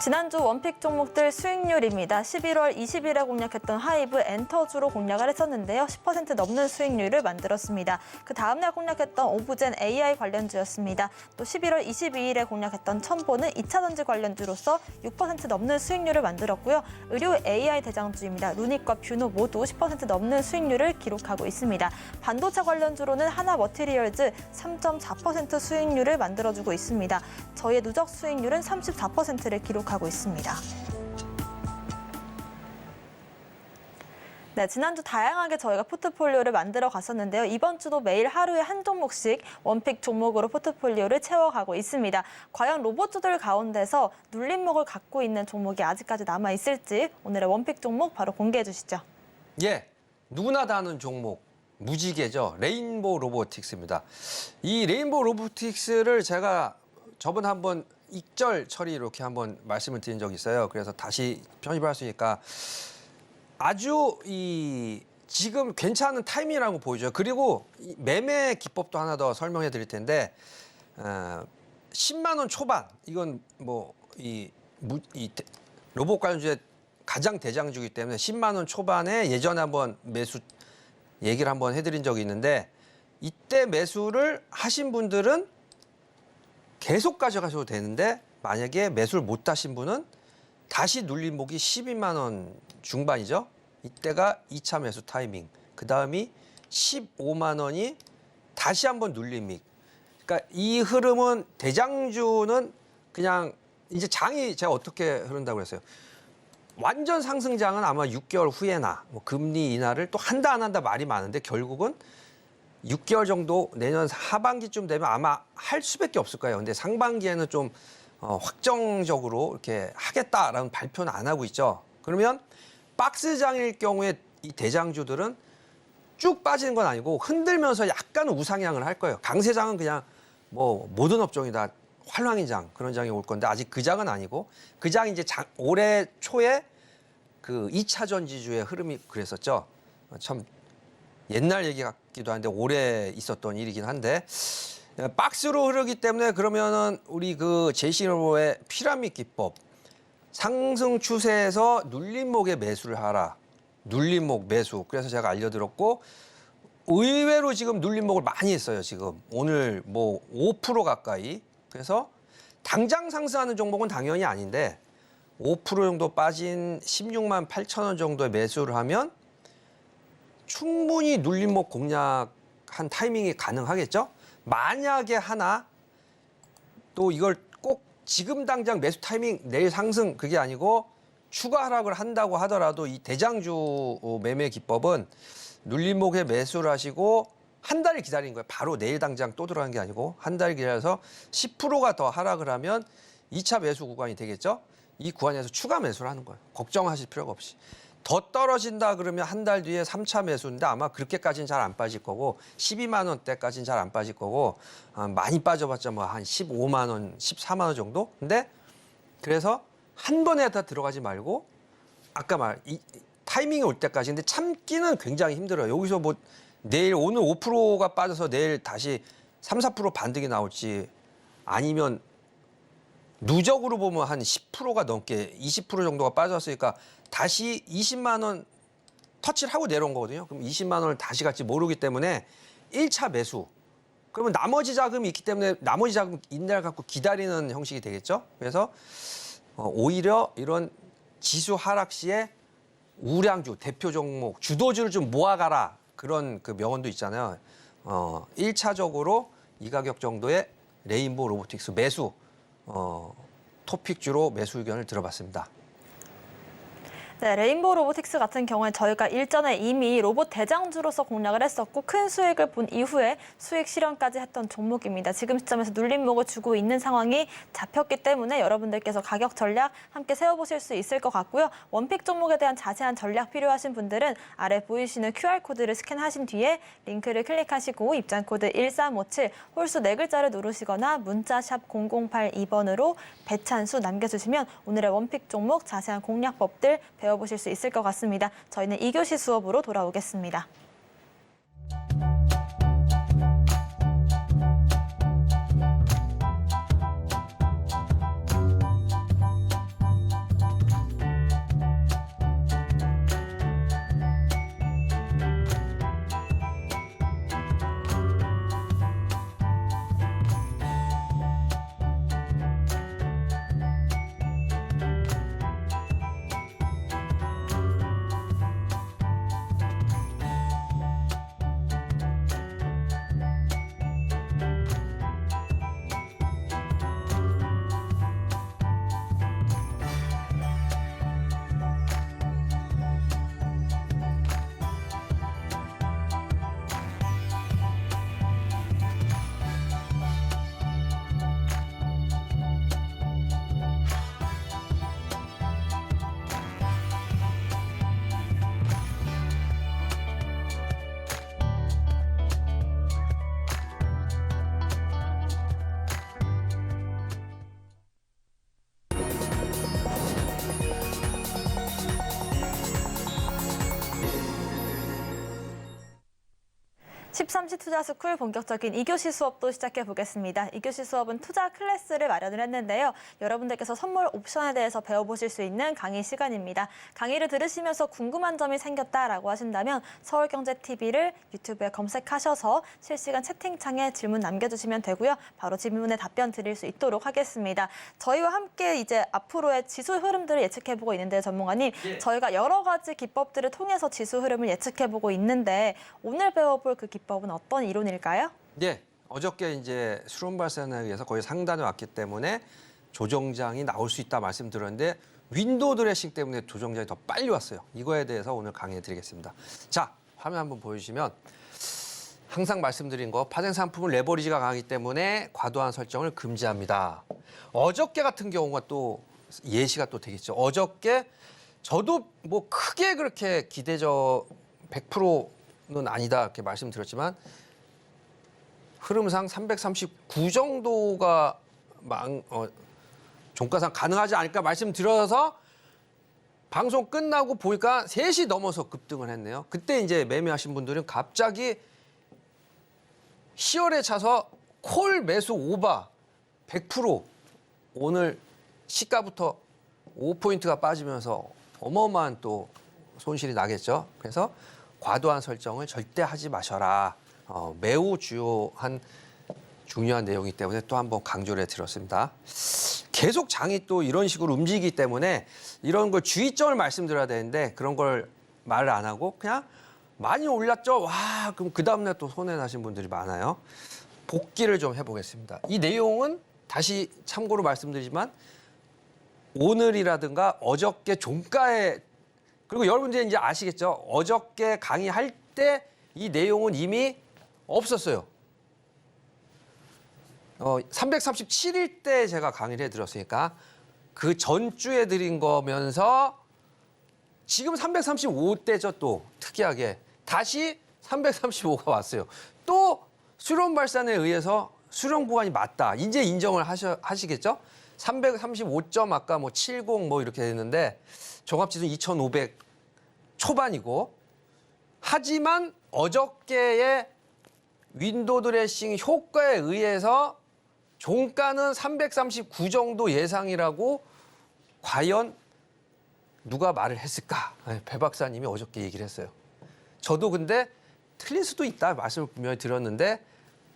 지난주 원픽 종목들 수익률입니다. 11월 20일에 공략했던 하이브 엔터주로 공략을 했었는데요. 10% 넘는 수익률을 만들었습니다. 그 다음날 공략했던 오브젠 AI 관련주였습니다. 또 11월 22일에 공략했던 첨보는 2차전지 관련주로서 6% 넘는 수익률을 만들었고요. 의료 AI 대장주입니다. 루닉과 뷰노 모두 10% 넘는 수익률을 기록하고 있습니다. 반도체 관련주로는 하나머티리얼즈 3.4% 수익률을 만들어주고 있습니다. 저희의 누적 수익률은 34%를 기록하고 있습니다. 네, 지난주 다양하게 저희가 포트폴리오를 만들어 갔었는데요. 이번 주도 매일 하루에 한 종목씩 원픽 종목으로 포트폴리오를 채워가고 있습니다. 과연 로봇주들 가운데서 눌림목을 갖고 있는 종목이 아직까지 남아 있을지 오늘의 원픽 종목 바로 공개해 주시죠. 예, 누구나 다 아는 종목 무지개죠. 레인보우 로보틱스입니다. 이 레인보우 로보틱스를 제가 저번 한번 익절 처리 이렇게 한번 말씀을 드린 적이 있어요. 그래서 다시 편입을 했으니까 아주 지금 괜찮은 타이밍이라고 보이죠. 그리고 이 매매 기법도 하나 더 설명해 드릴 텐데 10만 원 초반 이건 로봇 관련주의 가장 대장주이기 때문에 10만 원 초반에 예전에 한번 매수 얘기를 한번 해드린 적이 있는데 이때 매수를 하신 분들은 계속 가져가셔도 되는데 만약에 매수를 못 하신 분은 다시 눌림목이 12만 원 중반이죠. 이때가 2차 매수 타이밍. 그 다음이 15만 원이 다시 한번 눌림목. 그러니까 이 흐름은 대장주는 그냥 이제 장이 제가 어떻게 흐른다고 그랬어요. 완전 상승장은 아마 6개월 후에나 금리 인하를 또 한다 안 한다 말이 많은데 결국은 6개월 정도 내년 하반기쯤 되면 아마 할 수밖에 없을 거예요. 근데 상반기에는 좀 확정적으로 이렇게 하겠다라는 발표는 안 하고 있죠. 그러면 박스장일 경우에 이 대장주들은 쭉 빠지는 건 아니고 흔들면서 약간 우상향을 할 거예요. 강세장은 그냥 모든 업종이 다 활황인 장 그런 장이 올 건데 아직 그 장은 아니고 그 장이 이제 올해 초에 그 2차 전지주의 흐름이 그랬었죠. 참 옛날 얘기 같기도 한데 오래 있었던 일이긴 한데 박스로 흐르기 때문에 그러면은 우리 그 제시로의 피라미드 기법 상승 추세에서 눌림목에 매수를 하라. 눌림목 매수. 그래서 제가 알려드렸고 의외로 지금 눌림목을 많이 했어요. 지금 오늘 5% 가까이. 그래서 당장 상승하는 종목은 당연히 아닌데 5% 정도 빠진 16만 8천 원 정도의 매수를 하면 충분히 눌림목 공략한 타이밍이 가능하겠죠? 만약에 하나 또 이걸 꼭 지금 당장 매수 타이밍 내일 상승 그게 아니고 추가 하락을 한다고 하더라도 이 대장주 매매 기법은 눌림목에 매수를 하시고 한 달을 기다린 거예요. 바로 내일 당장 또 들어가는 게 아니고 한 달 기다려서 10%가 더 하락을 하면 2차 매수 구간이 되겠죠? 이 구간에서 추가 매수를 하는 거예요. 걱정하실 필요가 없이. 더 떨어진다 그러면 한 달 뒤에 3차 매수인데 아마 그렇게까지는 잘 안 빠질 거고 12만 원대까지는 잘 안 빠질 거고 많이 빠져봤자 한 15만 원, 14만 원 정도? 근데 그래서 한 번에 다 들어가지 말고 아까 이 타이밍이 올 때까지 근데 참기는 굉장히 힘들어요. 여기서 내일 오늘 5%가 빠져서 내일 다시 3, 4% 반등이 나올지 아니면 누적으로 보면 한 10%가 넘게 20% 정도가 빠졌으니까 다시 20만 원 터치를 하고 내려온 거거든요. 그럼 20만 원을 다시 갈지 모르기 때문에 1차 매수. 그러면 나머지 자금이 있기 때문에 나머지 자금 인내를 갖고 기다리는 형식이 되겠죠. 그래서 오히려 이런 지수 하락 시에 우량주 대표 종목 주도주를 좀 모아가라 그런 그 명언도 있잖아요. 1차적으로 이 가격 정도의 레인보우 로보틱스 매수 토픽주로 매수 의견을 들어봤습니다. 네, 레인보우 로보틱스 같은 경우에 저희가 일전에 이미 로봇 대장주로서 공략을 했었고 큰 수익을 본 이후에 수익 실현까지 했던 종목입니다. 지금 시점에서 눌림목을 주고 있는 상황이 잡혔기 때문에 여러분들께서 가격 전략 함께 세워보실 수 있을 것 같고요. 원픽 종목에 대한 자세한 전략 필요하신 분들은 아래 보이시는 QR코드를 스캔하신 뒤에 링크를 클릭하시고 입장코드 1357 홀수 4글자를 누르시거나 문자 샵 0082번으로 배찬수 남겨주시면 오늘의 원픽 종목 자세한 공략법들 배워보실 수 있을 것 같습니다. 저희는 2교시 수업으로 돌아오겠습니다. (13시) 투자스쿨 본격적인 2교시 수업도 시작해 보겠습니다. 2교시 수업은 투자 클래스를 마련을 했는데요. 여러분들께서 선물 옵션에 대해서 배워보실 수 있는 강의 시간입니다. 강의를 들으시면서 궁금한 점이 생겼다라고 하신다면 서울경제TV를 유튜브에 검색하셔서 실시간 채팅창에 질문 남겨주시면 되고요. 바로 질문에 답변 드릴 수 있도록 하겠습니다. 저희와 함께 이제 앞으로의 지수 흐름들을 예측해보고 있는데요, 전문가님. 저희가 여러 가지 기법들을 통해서 지수 흐름을 예측해보고 있는데 오늘 배워볼 그 기법은 어떤 이론일까요? 네, 어저께 이제 수론 발산에 의해서 거의 상단에 왔기 때문에 조정장이 나올 수 있다 말씀드렸는데 윈도우 드레싱 때문에 조정장이 더 빨리 왔어요. 이거에 대해서 오늘 강의해 드리겠습니다. 자, 화면 한번 보여주시면 항상 말씀드린 거 파생 상품은 레버리지가 강하기 때문에 과도한 설정을 금지합니다. 어저께 같은 경우가 또 예시가 또 되겠죠. 어저께 저도 뭐 크게 그렇게 기대적 100%는 아니다 이렇게 말씀드렸지만 흐름상 339 정도가 종가상 가능하지 않을까 말씀드려서 방송 끝나고 보니까 3시 넘어서 급등을 했네요. 그때 이제 매매하신 분들은 갑자기 10월에 차서 콜 매수 오바 100% 오늘 시가부터 5포인트가 빠지면서 어마어마한 또 손실이 나겠죠. 그래서 과도한 설정을 절대 하지 마셔라. 매우 중요한 내용이기 때문에 또 한번 강조를 해드렸습니다. 계속 장이 또 이런 식으로 움직이기 때문에 이런 걸 주의점을 말씀드려야 되는데 그런 걸 말을 안 하고 그냥 많이 올랐죠? 와, 그럼 그 다음날 또 손해 나신 분들이 많아요. 복기를 좀 해보겠습니다. 이 내용은 다시 참고로 말씀드리지만 오늘이라든가 어저께 종가에 그리고 여러분들이 이제 아시겠죠? 어저께 강의할 때 이 내용은 이미 없었어요. 337일 때 제가 강의를 해드렸으니까 그 전주에 드린 거면서 지금 335대죠. 또 특이하게 다시 335가 왔어요. 또 수렴 발산에 의해서 수렴 구간이 맞다. 이제 인정을 하시겠죠? 335점 아까 뭐 70 뭐 이렇게 됐는데 종합지수 2500 초반이고 하지만 어저께의 윈도우 드레싱 효과에 의해서 종가는 339 정도 예상이라고 과연 누가 말을 했을까? 배 박사님이 어저께 얘기를 했어요. 저도 근데 틀릴 수도 있다 말씀을 분명히 드렸는데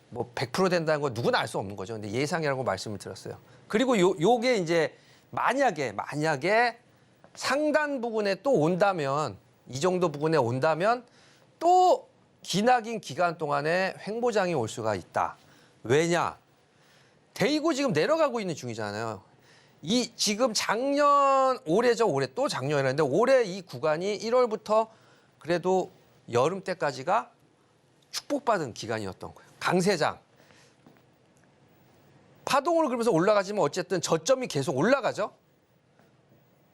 뭐 100% 된다는 건 누구나 알 수 없는 거죠. 근데 예상이라고 말씀을 드렸어요. 그리고 요게 이제 만약에 상단 부근에 또 온다면 이 정도 부근에 온다면 또 기나긴 기간 동안에 횡보장이 올 수가 있다. 왜냐? 대이고 지금 내려가고 있는 중이잖아요. 이 지금 올해 또 작년이라는데 올해 이 구간이 1월부터 그래도 여름 때까지가 축복받은 기간이었던 거예요. 강세장. 파동으로 그러면서 올라가지만 어쨌든 저점이 계속 올라가죠.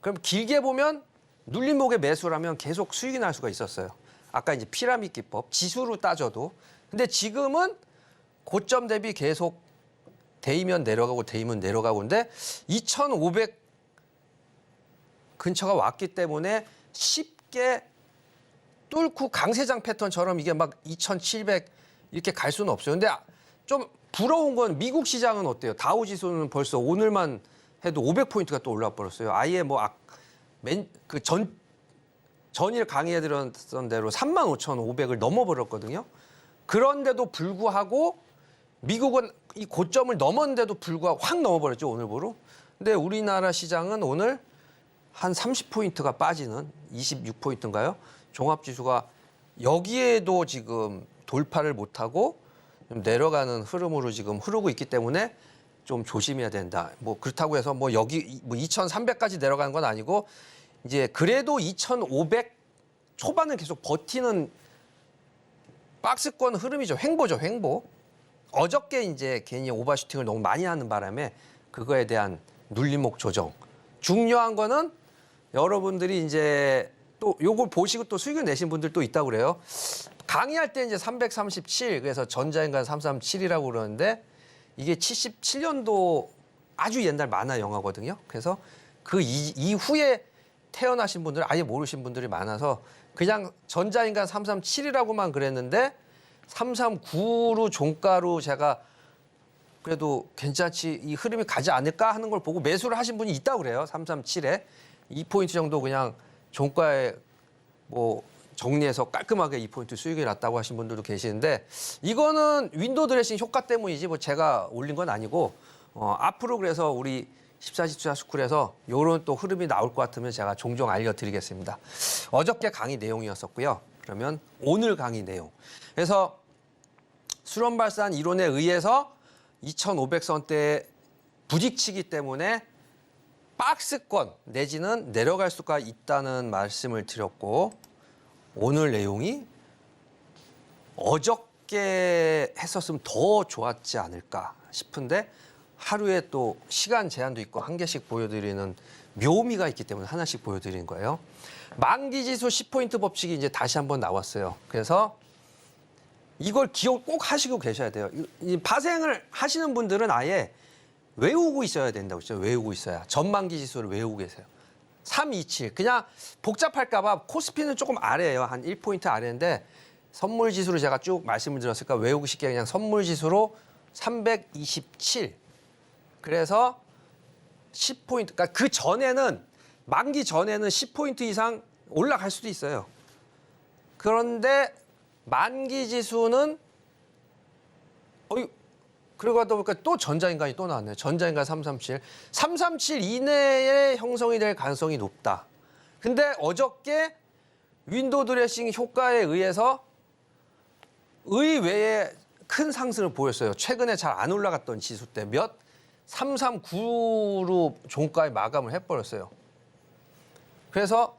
그럼 길게 보면 눌림목에 매수를 하면 계속 수익이 날 수가 있었어요. 아까 이제 피라미드 기법, 지수로 따져도. 근데 지금은 고점 대비 계속 대이면 내려가고 대이면 내려가고인데 2,500 근처가 왔기 때문에 쉽게 뚫고 강세장 패턴처럼 이게 막 2,700 이렇게 갈 수는 없어요. 근데 좀 부러운 건 미국 시장은 어때요? 다우지수는 벌써 오늘만 해도 500포인트가 또 올라 버렸어요. 아예 뭐 전일 강의해드렸던 대로 35,500을 넘어버렸거든요. 그런데도 불구하고 미국은 이 고점을 넘었는데도 불구하고 확 넘어버렸죠, 오늘부로. 근데 우리나라 시장은 오늘 한 30포인트가 빠지는 26포인트인가요? 종합지수가 여기에도 지금 돌파를 못하고 좀 내려가는 흐름으로 지금 흐르고 있기 때문에 좀 조심해야 된다. 뭐 그렇다고 해서 뭐 여기 뭐 2,300까지 내려가는 건 아니고 이제 그래도 2,500 초반을 계속 버티는 박스권 흐름이죠. 횡보죠, 횡보. 어저께 이제 괜히 오버슈팅을 너무 많이 하는 바람에 그거에 대한 눌림목 조정. 중요한 거는 여러분들이 이제 또 요걸 보시고 또 수익을 내신 분들도 있다고 그래요. 강의할 때 이제 337, 그래서 전자인간 337이라고 그러는데 이게 77년도 아주 옛날 만화 영화거든요. 그래서 그 이후에 태어나신 분들 아예 모르신 분들이 많아서 그냥 전자인간 337이라고만 그랬는데 339로 종가로 제가 그래도 괜찮지 이 흐름이 가지 않을까 하는 걸 보고 매수를 하신 분이 있다고 그래요. 337에 2포인트 정도 그냥 종가에 뭐 정리해서 깔끔하게 2포인트 수익이 났다고 하신 분들도 계시는데 이거는 윈도우 드레싱 효과 때문이지 뭐 제가 올린 건 아니고 앞으로 그래서 우리 14시 투자 스쿨에서 이런 또 흐름이 나올 것 같으면 제가 종종 알려드리겠습니다. 어저께 강의 내용이었었고요. 그러면 오늘 강의 내용. 그래서 수렴 발산 이론에 의해서 2,500선대에 부딪히기 때문에 박스권 내지는 내려갈 수가 있다는 말씀을 드렸고 오늘 내용이 어저께 했었으면 더 좋았지 않을까 싶은데 하루에 또 시간 제한도 있고 한 개씩 보여드리는 묘미가 있기 때문에 하나씩 보여드리는 거예요. 만기지수 10포인트 법칙이 이제 다시 한번 나왔어요. 그래서 이걸 기억 꼭 하시고 계셔야 돼요. 이 파생을 하시는 분들은 아예 외우고 있어야 된다고 했죠. 외우고 있어야. 전만기 지수를 외우고 계세요. 327. 그냥 복잡할까 봐 코스피는 조금 아래예요. 한 1포인트 아래인데 선물 지수로 제가 쭉 말씀을 드렸으니까 외우기 쉽게 그냥 선물 지수로 327. 그래서 10포인트. 그러니까 그 전에는 만기 전에는 10포인트 이상 올라갈 수도 있어요. 그런데 만기 지수는 그러고 하다 보니까 또 전자인간이 또 나왔네요. 전자인간 337. 337 이내에 형성이 될 가능성이 높다. 근데 어저께 윈도우 드레싱 효과에 의해서 의외의 큰 상승을 보였어요. 최근에 잘 안 올라갔던 지수 때 339로 종가에 마감을 해버렸어요. 그래서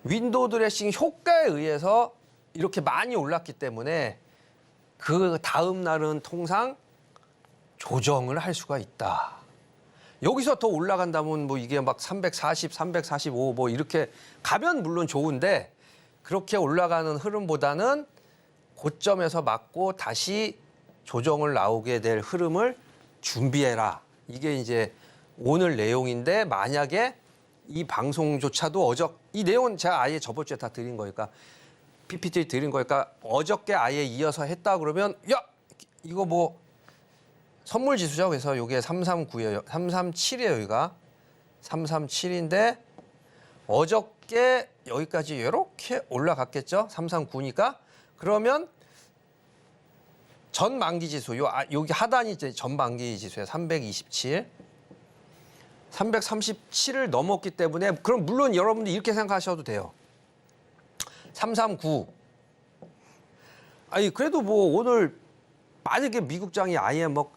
윈도우 드레싱 효과에 의해서 이렇게 많이 올랐기 때문에 그 다음 날은 통상 조정을 할 수가 있다. 여기서 더 올라간다면 뭐 이게 막 340, 345 뭐 이렇게 가면 물론 좋은데 그렇게 올라가는 흐름보다는 고점에서 맞고 다시 조정을 나오게 될 흐름을 준비해라. 이게 이제 오늘 내용인데 만약에 이 방송조차도 이 내용은 제가 아예 저번 주에 다 드린 거니까 PPT 드린 거니까 어저께 아예 이어서 했다 그러면 야 이거 뭐 선물 지수죠. 그래서 이게 339예요. 337이에요. 여기가 337인데 어저께 여기까지 이렇게 올라갔겠죠. 339니까 그러면 전만기 지수 여기 하단이 이제 전만기 지수예요. 327. 337을 넘었기 때문에 그럼 물론 여러분들 이렇게 생각하셔도 돼요. 339. 아니 그래도 뭐 오늘 만약에 미국장이 아예 뭐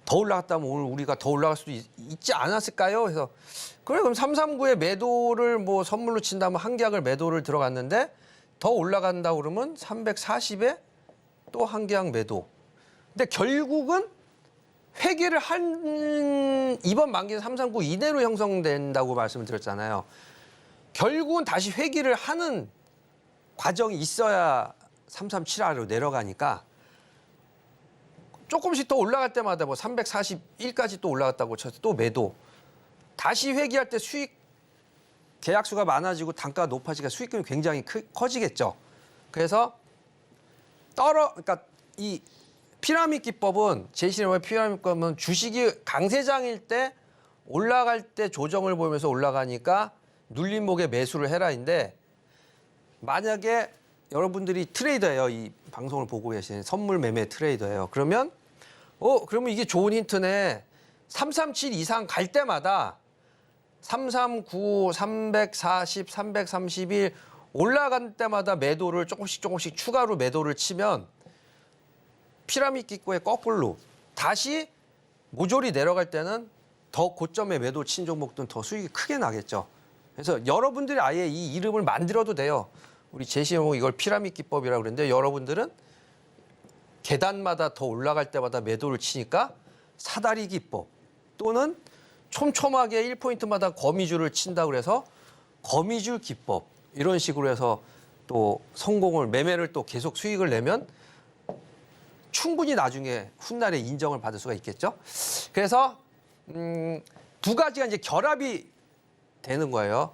더 올라갔다면 오늘 우리가 더 올라갈 수도 있지 않았을까요? 그래서 그래 그럼 339에 매도를 뭐 선물로 친다면 한 계약을 매도를 들어갔는데 더 올라간다 그러면 340에 또 한 계약 매도. 근데 결국은 회계를 한 이번 만기는 339 이내로 형성된다고 말씀을 드렸잖아요. 결국은 다시 회기를 하는 과정이 있어야 337아래로 내려가니까 조금씩 더 올라갈 때마다 뭐 341까지 또 올라갔다고 쳐서 또 매도. 다시 회기할 때 수익 계약수가 많아지고 단가가 높아지니까 수익금이 굉장히 커지겠죠. 그래서 그러니까 이 피라미드 기법은 제시름의 피라미드 기법은 주식이 강세장일 때 올라갈 때 조정을 보면서 올라가니까 눌림목에 매수를 해라인데 만약에 여러분들이 트레이더예요. 이 방송을 보고 계신 선물 매매 트레이더예요. 그러면 그러면 이게 좋은 힌트네. 337 이상 갈 때마다 339, 340, 331 올라간 때마다 매도를 조금씩 추가로 매도를 치면 피라미드 기법의 거꾸로 다시 모조리 내려갈 때는 더 고점에 매도 친 종목들은 더 수익이 크게 나겠죠. 그래서 여러분들이 아예 이 이름을 만들어도 돼요. 우리 제시용 이걸 피라미드 기법이라고 그러는데 여러분들은 계단마다 더 올라갈 때마다 매도를 치니까 사다리 기법 또는 촘촘하게 1포인트마다 거미줄을 친다고 그래서 거미줄 기법 이런 식으로 해서 또 성공을 매매를 또 계속 수익을 내면 충분히 나중에 훗날에 인정을 받을 수가 있겠죠. 그래서 두 가지가 이제 결합이 되는 거예요.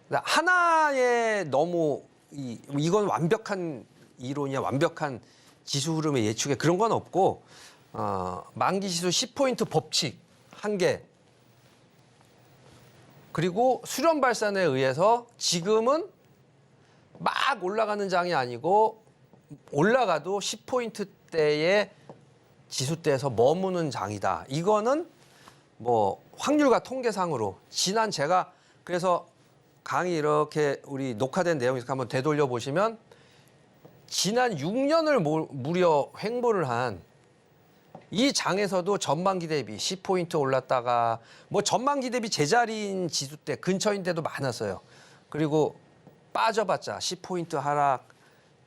하나에 너무 이건 완벽한 이론이야, 완벽한 지수 흐름의 예측에 그런 건 없고 만기 지수 10포인트 법칙 한 개. 그리고 수렴 발산에 의해서 지금은 막 올라가는 장이 아니고 올라가도 10포인트대의 지수대에서 머무는 장이다. 이거는 뭐 확률과 통계상으로 지난 제가 그래서 강의 이렇게 우리 녹화된 내용에서 한번 되돌려 보시면 지난 6년을 무려 횡보를 한 이 장에서도 전반기 대비 10포인트 올랐다가 뭐 전반기 대비 제자리인 지수대 근처인데도 많았어요. 그리고 빠져봤자 10포인트 하락.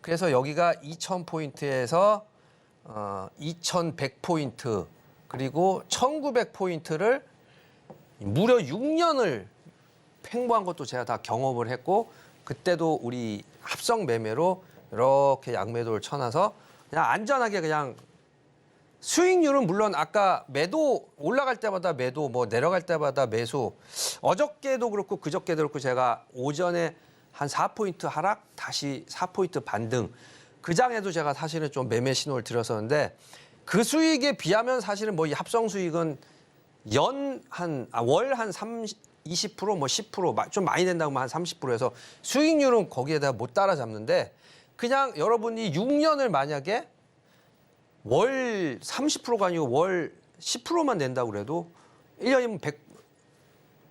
그래서 여기가 2000포인트에서 2100포인트 그리고 1900포인트를 무려 6년을 횡보한 것도 제가 다 경험을 했고 그때도 우리 합성 매매로 이렇게 양매도를 쳐놔서 그냥 안전하게 그냥 수익률은 물론 아까 매도 올라갈 때마다 매도 뭐 내려갈 때마다 매수 어저께도 그렇고 그저께도 그렇고 제가 오전에 한 4포인트 하락 다시 4포인트 반등 그 장에도 제가 사실은 좀 매매 신호를 드렸었는데 그 수익에 비하면 사실은 뭐 이 합성 수익은 월 한 20%, 뭐 10%, 좀 많이 된다고 하면 한 30%에서 수익률은 거기에다 못 따라잡는데 그냥 여러분이 6년을 만약에 월 30%가 아니고 월 10%만 낸다고 그래도 1년이면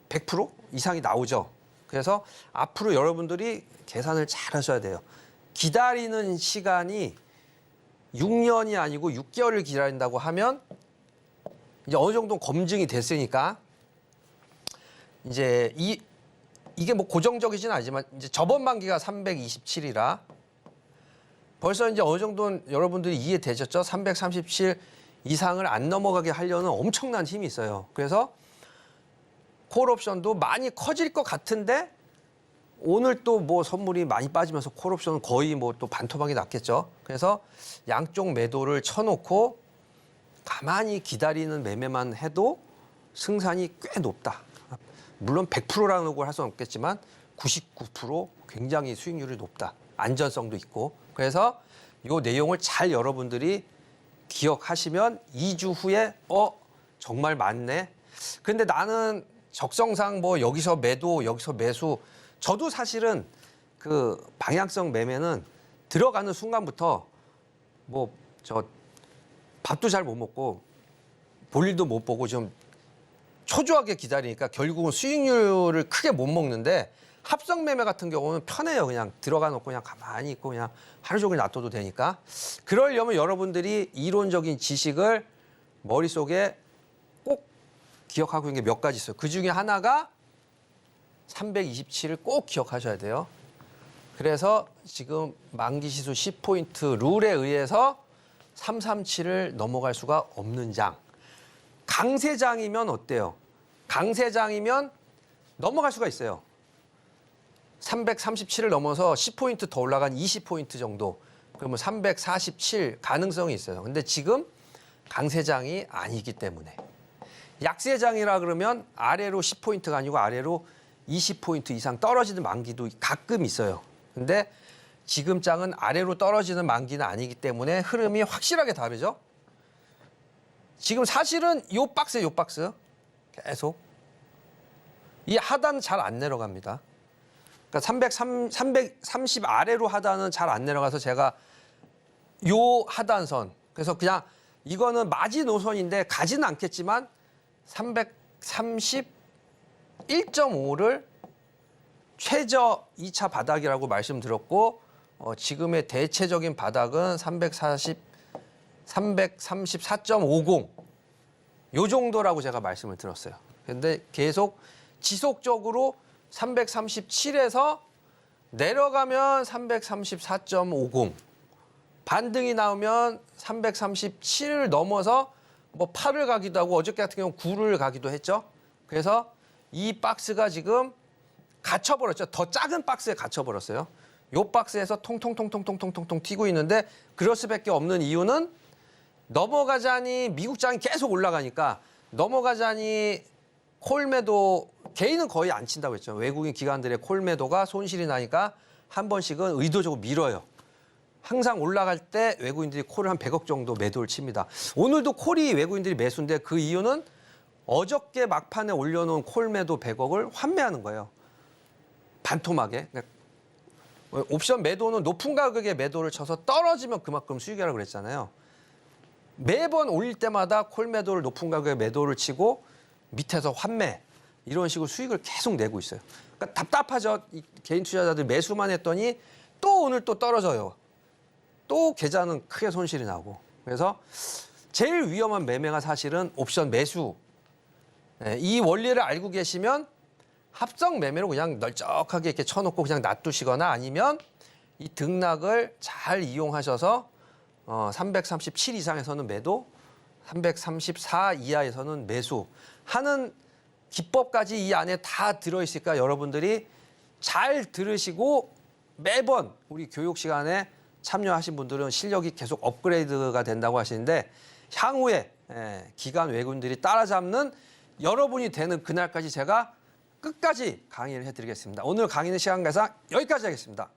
100% 이상이 나오죠. 그래서 앞으로 여러분들이 계산을 잘 하셔야 돼요. 기다리는 시간이 6년이 아니고 6개월을 기다린다고 하면 이제 어느 정도 검증이 됐으니까 이제 이게 뭐 고정적이진 않지만 이제 저번 만기가 327이라 벌써 이제 어느 정도는 여러분들이 이해되셨죠? 337 이상을 안 넘어가게 하려는 엄청난 힘이 있어요. 그래서 콜옵션도 많이 커질 것 같은데 오늘 또 뭐 선물이 많이 빠지면서 콜옵션은 거의 뭐 또 반토막이 났겠죠. 그래서 양쪽 매도를 쳐놓고 가만히 기다리는 매매만 해도 승산이 꽤 높다. 물론 100%라는 걸 할 수는 없겠지만 99% 굉장히 수익률이 높다. 안전성도 있고. 그래서 이 내용을 잘 여러분들이 기억하시면 2주 후에 정말 맞네. 근데 나는 적성상 뭐 여기서 매도 여기서 매수 저도 사실은 그 방향성 매매는 들어가는 순간부터 뭐 저 밥도 잘 못 먹고 볼 일도 못 보고 좀 초조하게 기다리니까 결국은 수익률을 크게 못 먹는데 합성 매매 같은 경우는 편해요. 그냥 들어가 놓고 그냥 가만히 있고 그냥 하루 종일 놔둬도 되니까. 그러려면 여러분들이 이론적인 지식을 머릿속에 꼭 기억하고 있는 게 몇 가지 있어요. 그중에 하나가 327을 꼭 기억하셔야 돼요. 그래서 지금 만기지수 10포인트 룰에 의해서 337을 넘어갈 수가 없는 장. 강세장이면 어때요? 강세장이면 넘어갈 수가 있어요. 337을 넘어서 10포인트 더 올라간 20포인트 정도. 그러면 347 가능성이 있어요. 근데 지금 강세장이 아니기 때문에. 약세장이라 그러면 아래로 10포인트가 아니고 아래로 20포인트 이상 떨어지는 만기도 가끔 있어요. 근데 지금 장은 아래로 떨어지는 만기는 아니기 때문에 흐름이 확실하게 다르죠. 지금 사실은 요 박스 계속 이 하단 잘 안 내려갑니다. 그러니까 330 아래로 하단은 잘 안 내려가서 제가 요 하단선 그래서 그냥 이거는 마지노선인데 가지는 않겠지만 331.5를 최저 2차 바닥이라고 말씀드렸고 지금의 대체적인 바닥은 334.50 요 정도라고 제가 말씀을 드렸어요. 근데 계속 지속적으로 337에서 내려가면 334.50 반등이 나오면 337을 넘어서 뭐 8을 가기도 하고 어저께 같은 경우는 9를 가기도 했죠. 그래서 이 박스가 지금 갇혀버렸죠. 더 작은 박스에 갇혀버렸어요. 요 박스에서 통통통통통통통 튀고 있는데 그럴 수밖에 없는 이유는 넘어가자니 미국장이 계속 올라가니까 넘어가자니 콜매도 개인은 거의 안 친다고 했죠. 외국인 기관들의 콜매도가 손실이 나니까 한 번씩은 의도적으로 밀어요. 항상 올라갈 때 외국인들이 콜을 한 100억 정도 매도를 칩니다. 오늘도 콜이 외국인들이 매수인데 그 이유는 어저께 막판에 올려놓은 콜 매도 100억을 환매하는 거예요. 반토막에. 그러니까 옵션 매도는 높은 가격에 매도를 쳐서 떨어지면 그만큼 수익이라고 그랬잖아요. 매번 올릴 때마다 콜 매도를 높은 가격에 매도를 치고 밑에서 환매 이런 식으로 수익을 계속 내고 있어요. 그러니까 답답하죠. 이 개인 투자자들 매수만 했더니 또 오늘 또 떨어져요. 또 계좌는 크게 손실이 나고. 그래서 제일 위험한 매매가 사실은 옵션 매수. 이 원리를 알고 계시면 합성 매매로 그냥 널쩍하게 이렇게 쳐놓고 그냥 놔두시거나 아니면 이 등락을 잘 이용하셔서 337 이상에서는 매도, 334 이하에서는 매수 하는 기법까지 이 안에 다 들어있으니까 여러분들이 잘 들으시고 매번 우리 교육 시간에 참여하신 분들은 실력이 계속 업그레이드가 된다고 하시는데 향후에 기관 외국인들이 따라잡는 여러분이 되는 그날까지 제가 끝까지 강의를 해드리겠습니다. 오늘 강의는 시간 관계상 여기까지 하겠습니다.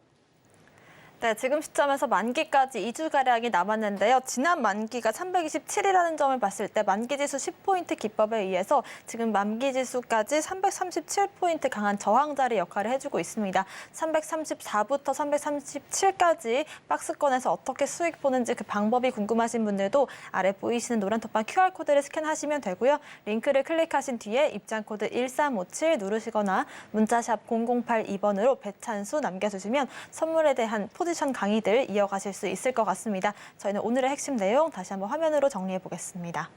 네, 지금 시점에서 만기까지 2주가량이 남았는데요. 지난 만기가 327이라는 점을 봤을 때 만기지수 10포인트 기법에 의해서 지금 만기지수까지 337포인트 강한 저항자리 역할을 해주고 있습니다. 334부터 337까지 박스권에서 어떻게 수익 보는지 그 방법이 궁금하신 분들도 아래 보이시는 노란 톡방 QR코드를 스캔하시면 되고요. 링크를 클릭하신 뒤에 입장코드 1357 누르시거나 문자샵 0082번으로 배찬수 남겨주시면 선물에 대한 포지션 강의들 이어가실 수 있을 것 같습니다. 저희는 오늘의 핵심 내용 다시 한번 화면으로 정리해 보겠습니다.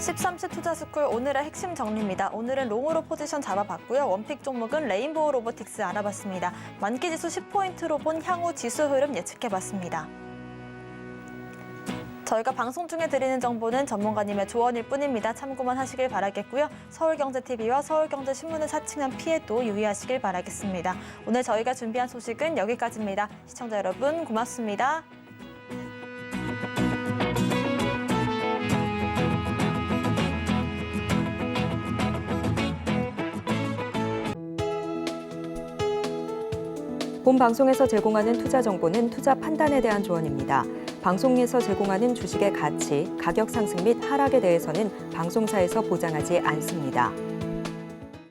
13시 투자스쿨 오늘의 핵심 정리입니다. 오늘은 롱으로 포지션 잡아봤고요. 원픽 종목은 레인보우 로보틱스 알아봤습니다. 만기지수 10포인트로 본 향후 지수 흐름 예측해봤습니다. 저희가 방송 중에 드리는 정보는 전문가님의 조언일 뿐입니다. 참고만 하시길 바라겠고요. 서울경제TV와 서울경제신문을 사칭한 피해도 유의하시길 바라겠습니다. 오늘 저희가 준비한 소식은 여기까지입니다. 시청자 여러분 고맙습니다. 본 방송에서 제공하는 투자 정보는 투자 판단에 대한 조언입니다. 방송에서 제공하는 주식의 가치, 가격 상승 및 하락에 대해서는 방송사에서 보장하지 않습니다.